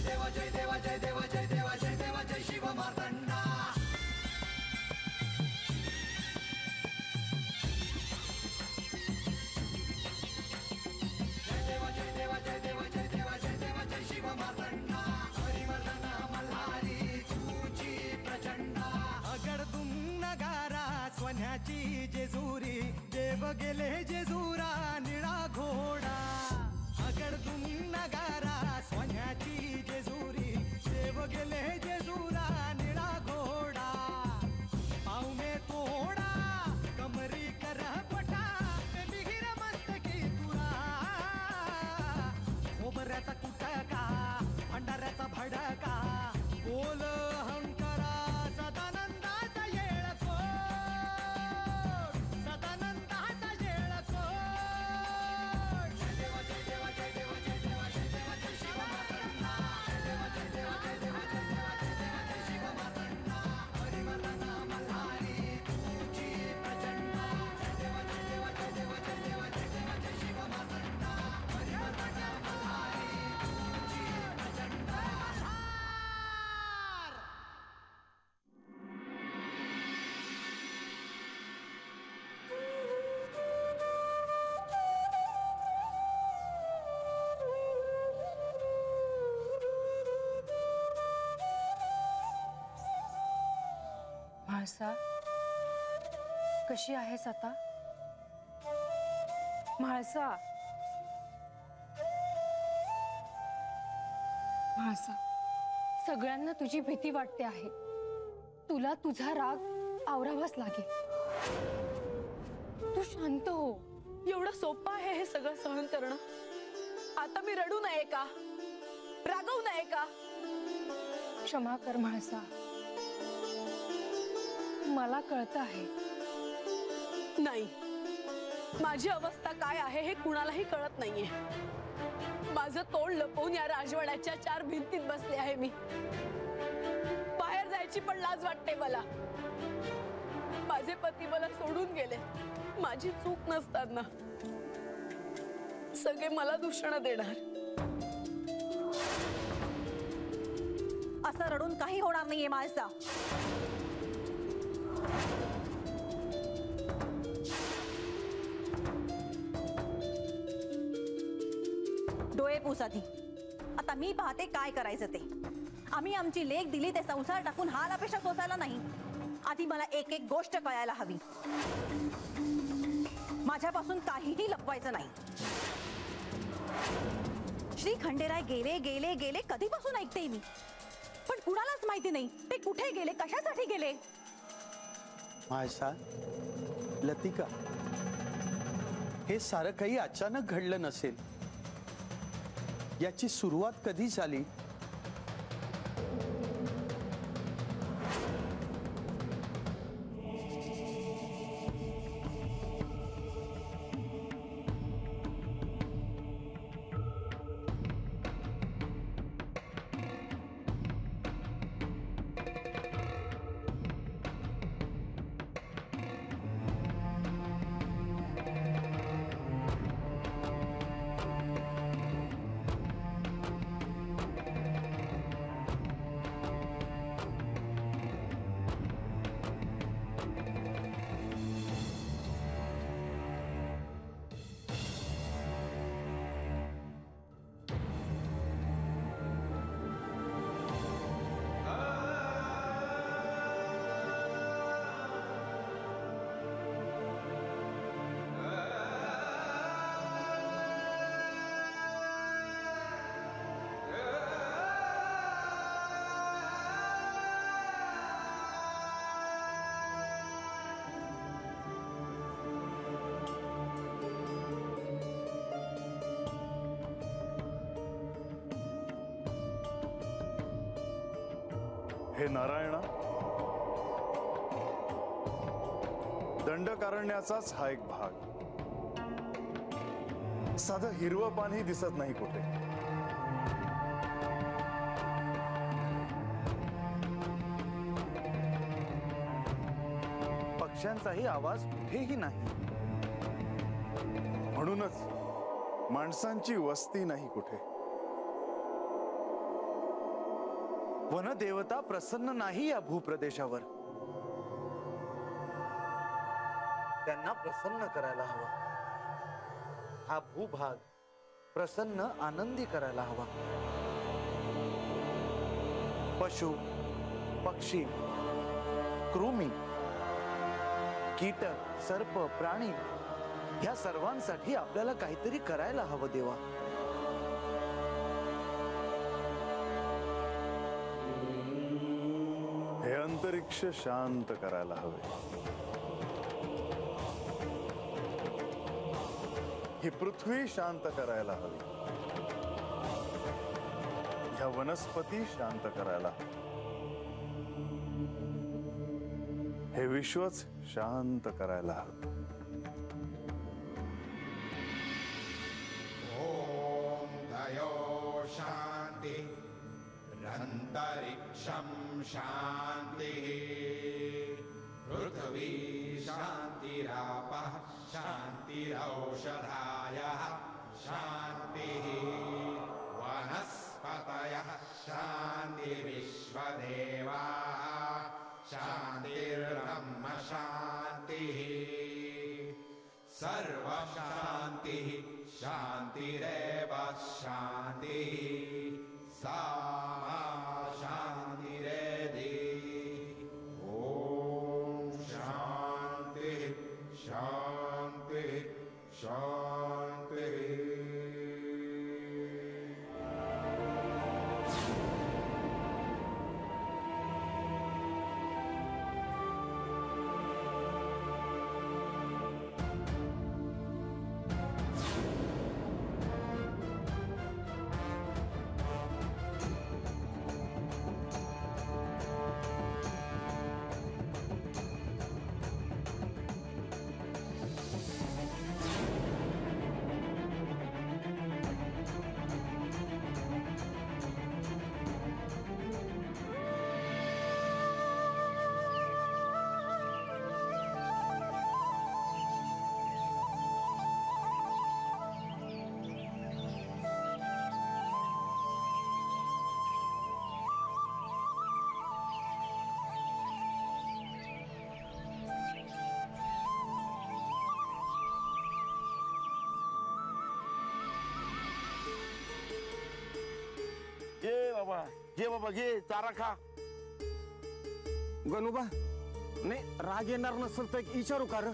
देव जय देव जय देव जय देव जय देव जय शिव मार्तंडा। जय देव जय देव जय देव जय देव जय देव जय शिव मार्तंडा। हरिवर्धन मल्हारी तुझी प्रचंडा। अगडदुम नगारा सोन्याची जेजुरी देव गेले जेजुरा निळा घोडा। अगडदुम नगारा सोन्याची जेजुरी देव गेले जेजुरा निळा घोडा। पाव में तोडा कमरी कर पटा मिहिर मस्तकी तुरा। खोबऱ्याचा कुटका भंडाऱ्याचा भडका बोल अहंकारा सदानंदाचा येळकोट। सदानंदाचा येळकोट। जय देव जय देव जय देव जय देव जय देव जय शिव मार्तंडा। जय देव जय देव जय देव जय देव जय देव जय शिव मार्तंडा। हरिवर्धन मल्हारी तुझी प्रचंडा। जय देव जय देव जय देव जय देव जय देव जय शिव मार्तंडा। हरिवर्धन मल्हारी तुझी प्रचंडा। म्हाळसा कशी आहेस आता? म्हाळसा म्हाळसा सगळ्यांना तुझी भीती वाटते आहे। तुला तुझा राग आवरावाच लागेल। तू शांत हो। एवढं सोपं आहे हे सगळं सहन करणं? आता मी रडू नये का? रागवू नये का? क्षमा कर म्हाळसा। मला कळतं आहे। नाही, माझी अवस्था काय आहे हे कुणालाही कळत नाहीये। माझं तोंड लपवून या राजवाड्याच्या 4 भिंतीत बसले आहे मी। बाहेर जायची पण लाज वाटते मला। माझे पती मला सोडून गेले। माझी चूक नसताना सगळे मला दूषण देणार। असं रडून काही होणार नाहीये म्हाळसा। डोळे पुस आधी। आता मी पाहते काय करायचं ते। आम्ही आमची लेख दिली ते संसार टाकून हाल अपेक्षा सोसायला नाही। आधी मला एक एक गोष्ट कळायला हवी। माझ्यापासून काहीही लपवायचं नाही। श्री खंडेराय गेले गेले गेले कधीपासून ऐकते मी, पण कुणालाच माहिती नाही ते कुठे गेले, कशासाठी गेले। म्हाळसा, लतिका, हे सारं काही अचानक घडलं नसेल। याची सुरुवात कधी झाली? हे नारायणा, दंडकारण्याचाच हा एक भाग। साधं हिरवं पानही दिसत नाही कुठे। पक्ष्यांचाही आवाज कुठेही नाही। म्हणूनच माणसांची वस्ती नाही कुठे। वनदेवता प्रसन्न नाही या भूप्रदेशावर. त्यांना प्रसन्न करायला हवा. हा भूभाग प्रसन्न आनंदी करायला हवा. पशु, पक्षी, कृमी, कीटक, सर्प, प्राणी ह्या सर्वांसाठी आपल्याला काहीतरी करायला हवं देवा. हे अंतरिक्ष शांत करायला हवे. ही पृथ्वी शांत करायला हवी. ह्या वनस्पती शांत करायला हवी. हे विश्वच शांत करायला हवे. दयो शांति अंतरिक्षं शांति पृथ्वी शांतिरापः शांतिरौषधायः शांतिः वनस्पतयः शांतिर्विश्वदेवाः शांतिर्ब्रह्म शांतिः सर्वशांतिः शांतिरेव शांतिः सा मा शांतिरेधि. ओम शांतिः शांतिः शांतिः. घे बाबा घे चारा खा. गणूबा नाही राग येणार नसेल तर एक विचारू का रे?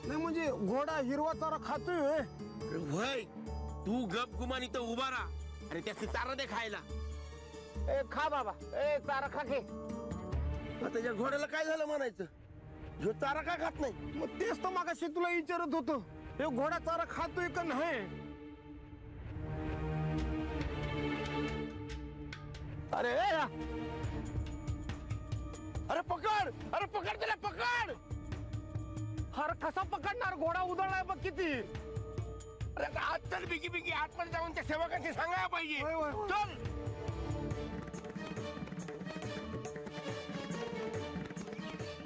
नाही म्हणजे घोडा हिरवा चारा खातोय. वय तू गप गुमान इथं उभा राहा आणि त्याची चारा दे खायला. ए खा बाबा, ए चारा खा घे. आता त्या घोड्याला काय झालं म्हणायचं? जो चारा का खात नाही? मग तेच तर मागाशी तुला विचारत होतो, हे घोडा चारा खातोय का नाही. अरे अरे पकड, अरे पकड त्याला पकड. अरे कसा पकडणार? घोडा उधळलाय बघ किती. अरे आता आज चल बिगी बिगी आतमध्ये जाऊन त्या सेवकांशी सांगायला पाहिजे. चल.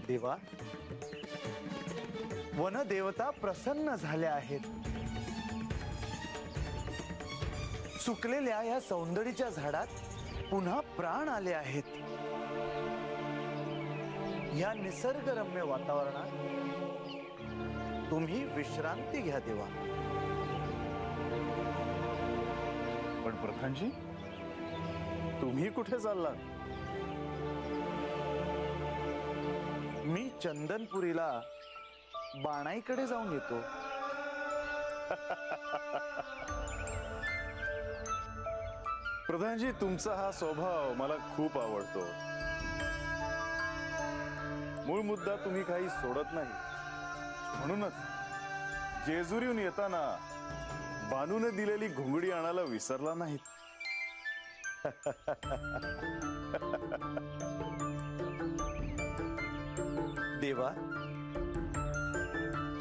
देवा, वनदेवता प्रसन्न झाल्या आहेत. सुकलेल्या या सौंदर्याच्या झाडात पुन्हा प्राण आले आहेत. या निसर्गरम्य वातावरणात तुम्ही विश्रांती घ्या देवा. पण प्रधानजी, तुम्ही कुठे चाललात? मी चंदनपुरीला बाणाईकडे जाऊन येतो. प्रधानजी, तुमचा हा स्वभाव मला खूप आवडतो. मूळ मुद्दा तुम्ही काही सोडत नाही. म्हणूनच जेजुरीहून येताना बानूने दिलेली घुंगडी आणायला विसरला नाहीत. देवा,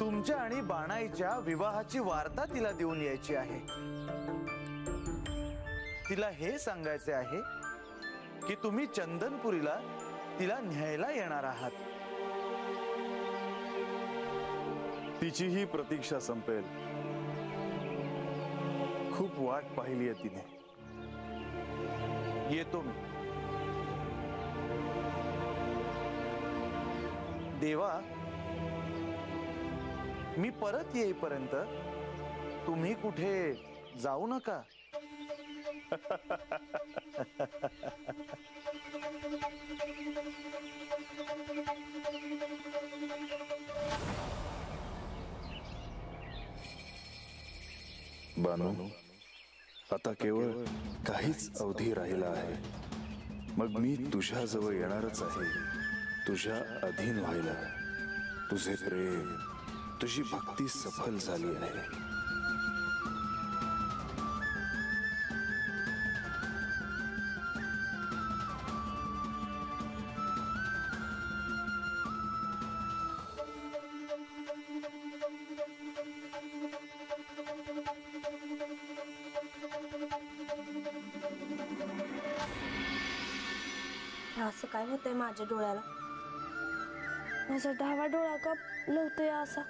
तुमच्या आणि बाणाईच्या विवाहाची वार्ता तिला देऊन यायची आहे. तिला हे सांगायचे आहे की तुम्ही चंदनपुरीला तिला न्यायला येणार आहात. तिचीही प्रतीक्षा संपेल. खूप वाट पाहिली आहे तिने. येतो मी. देवा, मी परत येईपर्यंत तुम्ही कुठे जाऊ नका. बानू, आता केवळ काहीच अवधी राहिला आहे. मग मी तुझ्या जवळ येणारच आहे, तुझ्या अधीन व्हायला. तुझे प्रेम, तुझी भक्ती सफल झाली आहे. असं काय होतंय माझ्या डोळ्याला? माझा डावा डोळा का लवतोय असा?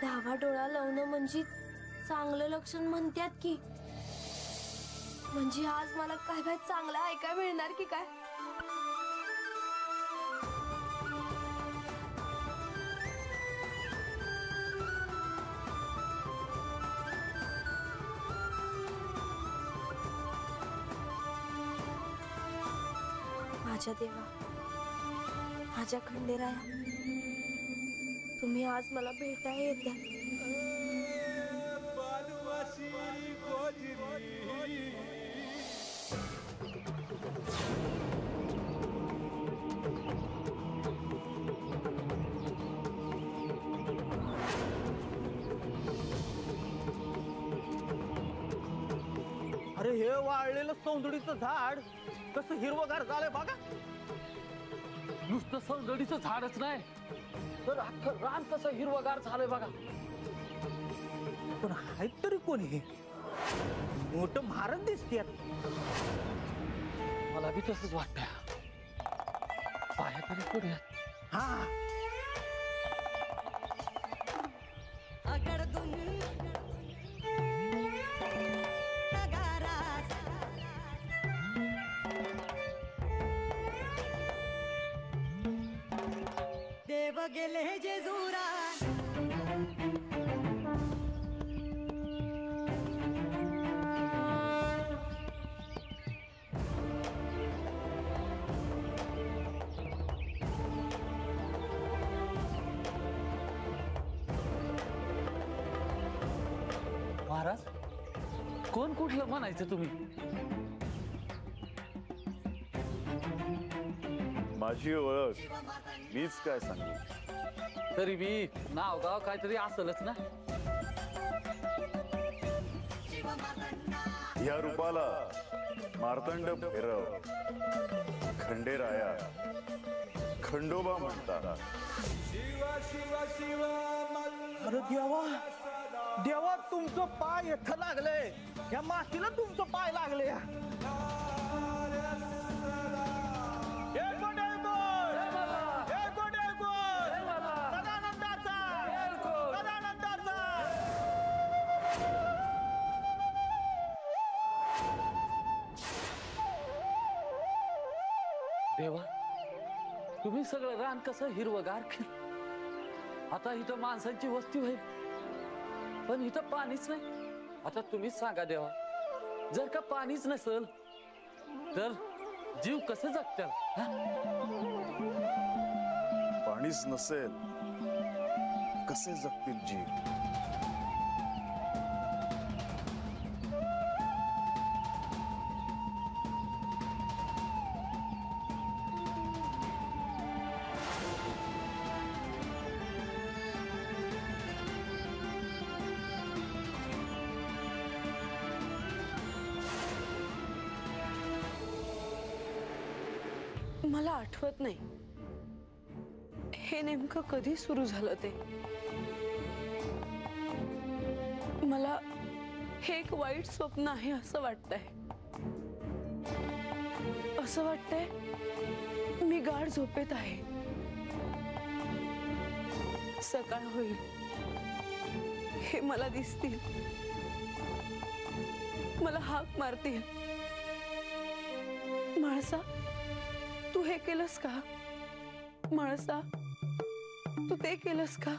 डावा डोळा लावणं म्हणजे चांगलं लक्षण म्हणतात की. म्हणजे आज मला काय काय चांगलं ऐकाय मिळणार की काय? माझ्या देवा, माझ्या खंडेराया, तुम्ही आज मला भेटायला येत्या. अरे हे वाळलेलं सौंदडीचं झाड कसं हिरवगार झालंय बघा. नुसतं सौंदडीचं झाडच नाही तर अख्खं रान कसं हिरवगार झालंय बघा. पण आहेत तरी कोण हे? मोठं महाराज दिसते. मला बी तसंच वाटतंय. पाया तरी पुढे. हा, देव गेले जेजुरा. महाराज, कोण कुठलं म्हणायचं तुम्ही? माझी ओळख मीच काय सांगू. तरी बी नाव गाव काहीतरी असलच ना. या रूपाला मार्तंड भैरव, खंडेराया, खंडोबा म्हणतात. अरे देवा, देवा तुमचं पाय इथं लागलंय. या मातीला तुमचं पाय लागले. देवा, तुम्ही सगळं रान कसं हिरवगार केलं. आता इथं माणसांची वस्ती होईल पण इथं पाणीच नाही. आता तुम्हीच सांगा देवा, जर का पाणीच नसेल तर जीव कसं जगतात? पाणीच नसेल कसे जगतील जीव? मला आठवत नाही हे नेमकं कधी सुरू झालं ते. मला हे एक वाईट स्वप्न आहे असं वाटतंय. असं वाटतंय मी गाढ झोपेत आहे. सकाळ होईल हे मला दिसतील, मला हाक मारतील. म्हाळसा, तू हे केलंस का म्हाळसा? तू ते केलंस का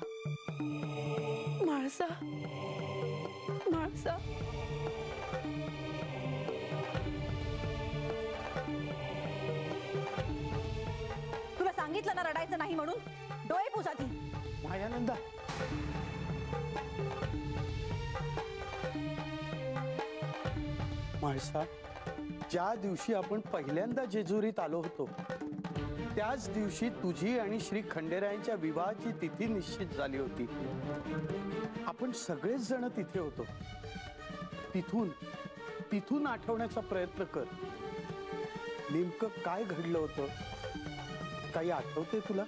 म्हाळसा? म्हाळसा तुला सांगितलं ना रडायचं नाही म्हणून. डोळे पुस आधी. मायानंदा, म्हाळसा, ज्या दिवशी आपण पहिल्यांदा जेजुरीत आलो होतो त्याच दिवशी तुझी आणि श्री खंडेरायांच्या विवाहाची तिथी निश्चित झाली होती. आपण सगळेच जण तिथे होतो. तिथून आठवण्याचा प्रयत्न कर. नेमकं काय घडलं होतं? काही आठवते तुला?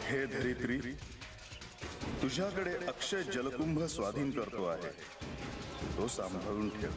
हे धरित्री, तुझ्याकडे अक्षय जलकुंभ स्वाधीन करतो आहे. तो सांभाळून ठेव.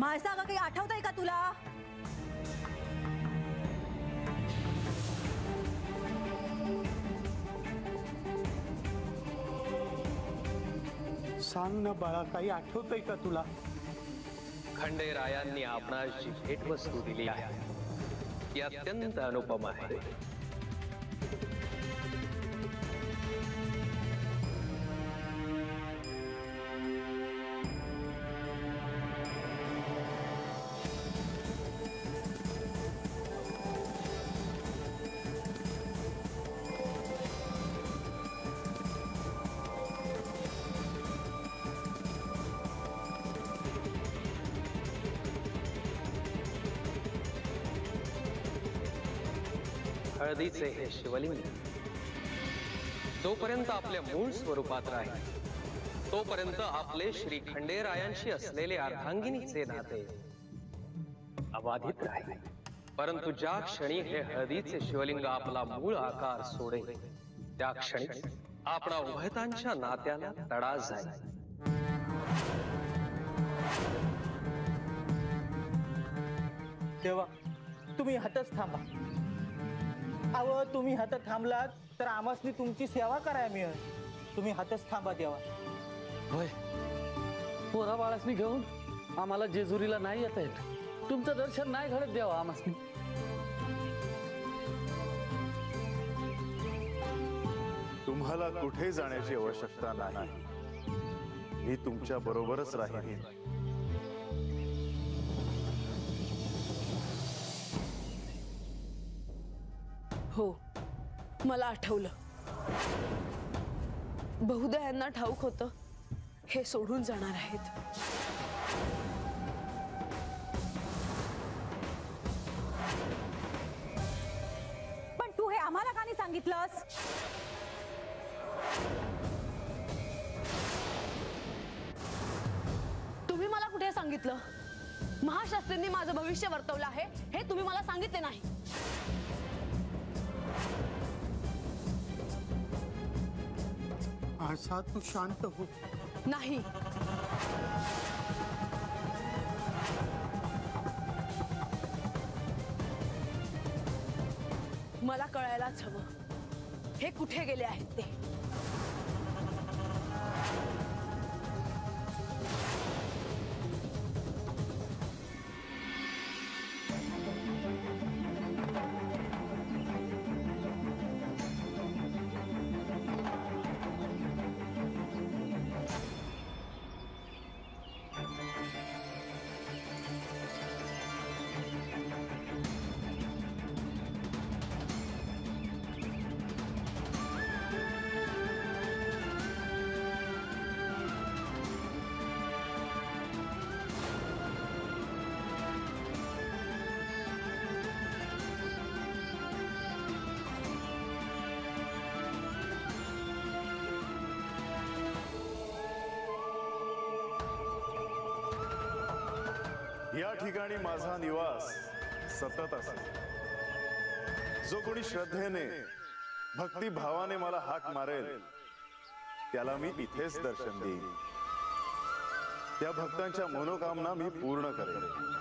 म्हाळसा, अगं काही आठवतंय का तुला? सांग ना बाळा, काही आठवतंय का तुला? खंडेरायांनी आपणास जी भेटवस्तू दिली आहे ती अत्यंत अनुपम आहे. हळदीचे हे शिवलिंग जोपर्यंत आपल्या मूळ स्वरूपात राहील तोपर्यंत आपले श्री खंडेरायांशी असलेले अर्धांगिनीचे नाते अबाधित राहील. परंतु ज्या क्षणी हे हळदीचे शिवलिंग आपला मूळ आकार सोडेल त्या क्षणी आपणा उभयतांच्या नात्याला तडा जाईल. तेव्हा तुम्ही हातच थांबा. अहो, तुम्ही हात थांबलात तर आम्हासनी तुमची सेवा करायला मिळेल. तुम्ही हातच थांबा देवा. होय, पोरा बाळासनी घेऊन आम्हाला जेजुरीला नाही येता येत. तुमचं दर्शन नाही घडत देवा आम्हासनी. तुम्हाला कुठे जाण्याची आवश्यकता नाही. मी तुमच्या बरोबरच राहीन. हो, मला आठवलं. बहुधा यांना ठाऊक होतं हे सोडून जाणार आहेत. पण तू हे आम्हाला का नाही सांगितलंस? तुम्ही मला कुठे सांगितलं? महाशास्त्रींनी माझं भविष्य वर्तवलं आहे हे तुम्ही मला सांगितले नाही. आशा, तू शांत हो. नाही, मला कळायलाच हवं हे कुठे गेले आहेत ते. या ठिकाणी माझा निवास सतत असेल. जो कोणी श्रद्धेने भक्तिभावाने मला हाक मारेल त्याला मी इथेच दर्शन देईन. त्या भक्तांच्या मनोकामना मी पूर्ण करेन.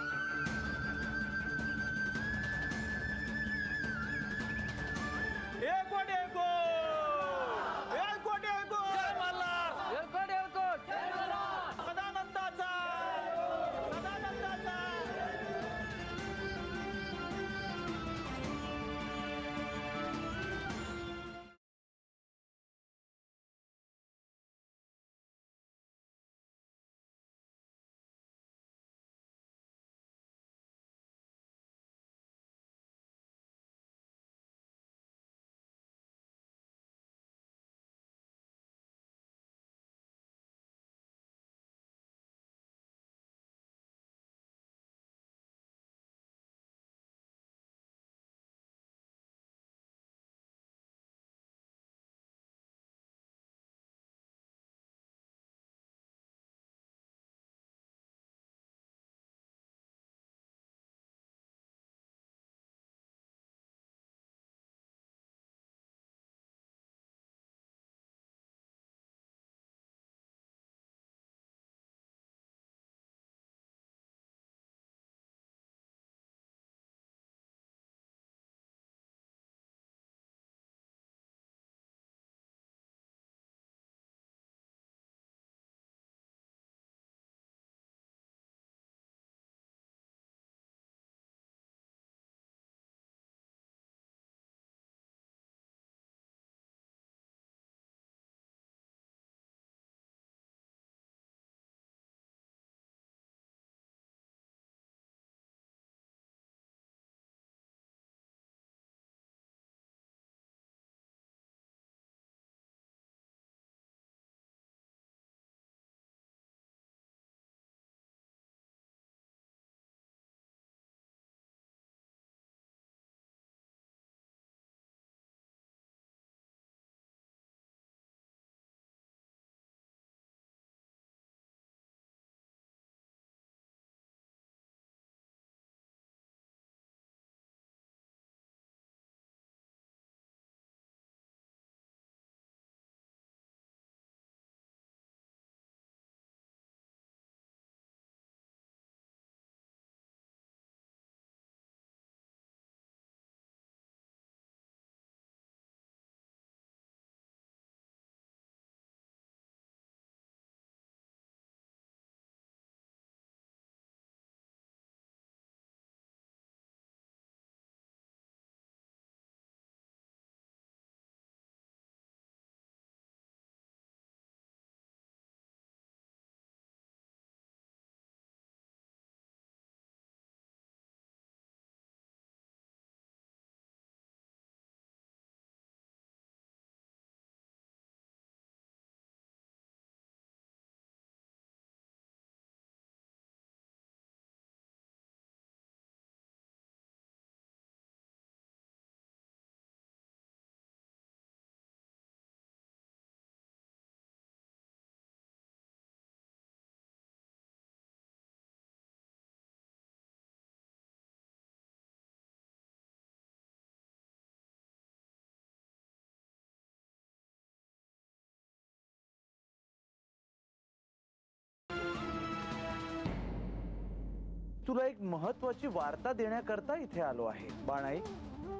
तुला एक महत्वाची वार्ता देण्याकरता इथे आलो आहे बाणाई.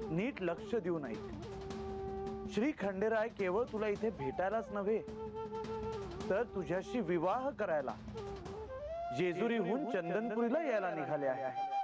नीट लक्ष देऊ नाही। श्री खंडेराय केवळ तुला इथे भेटायलाच नव्हे तर तुझ्याशी विवाह करायला जेजुरीहून चंदनपुरीला यायला निघाले आहे।